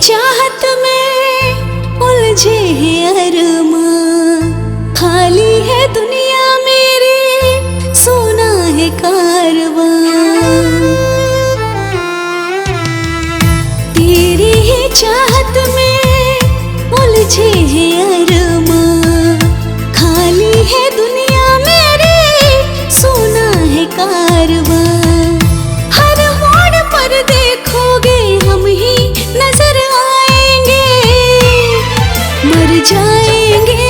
चाहत में उलझे है अरमां, खाली है दुनिया मेरी, सोना है कारवां। तेरी ही चाहत में उलझे है अरमां, खाली है दुनिया मेरी, सोना है कारवां। हर मोड़ पर देखोगे हम ही नजर आएंगे, मर जाएंगे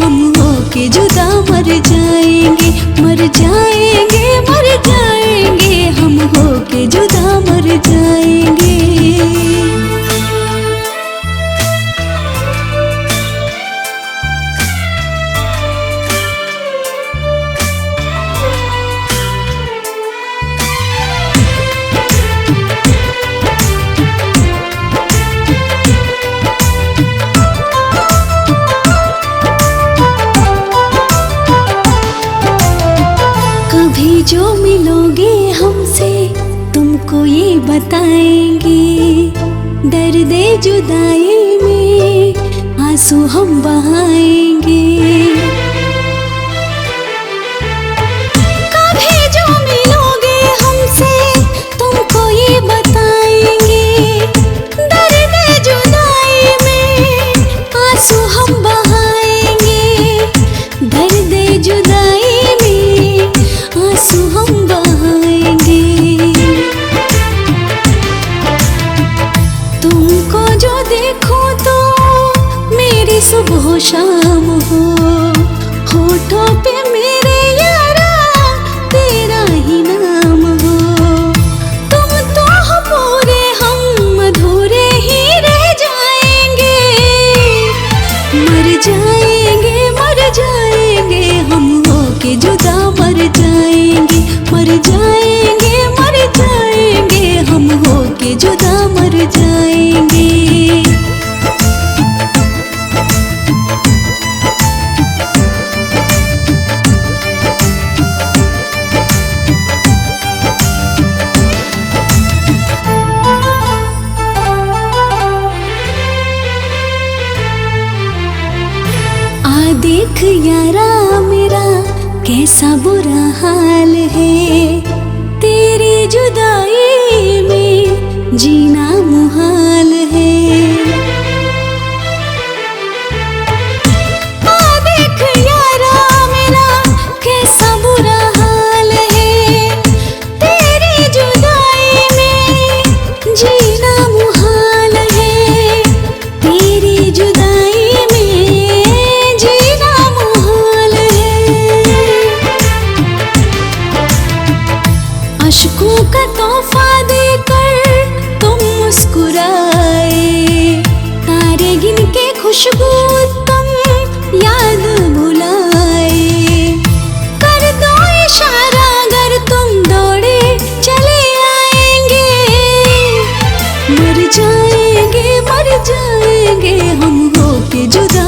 हम होके जुदा, मर जाएंगे हम होके जुदा, मर जाएंगे। कभी जो मिलोगे हमसे तुमको ये बताएंगे, दर्द जुदाई में आंसू हम बहाएंगे। कभी जो मिलोगे हमसे तुमको ये बताएंगे, दर्द जुदाई में आंसू हम बहाएंगे, दर्द जुदाई में आंसू हम बहाएंगे। तुमको जो देखो तो मेरी सुबह शाम हो, होठों पे मेरे यारा तेरा ही नाम हो। तुम तो हो पूरे, हम अधूरे ही रह जाएंगे, मर जाएंगे हम होके जुदा, मर जाएंगे हम होके जुदा, मर जाएंगे। आ देख यारा मेरा कैसा बुरा हाल है, तेरी जुदाई में जीना मुहाल है। आ देख यारा मेरा कैसा बुरा हाल है, तेरी जुदाई में जीना मुहाल है, तेरी जुदाई में जीना मुहाल है। अश्कों का तोहफा देकर तुम मुस्कुराए, तारे गिन के खुशबू तुम याद भुलाए। कर दो इशारा अगर तुम दौड़े चले आएंगे, मर जाएंगे हम होके जुदा,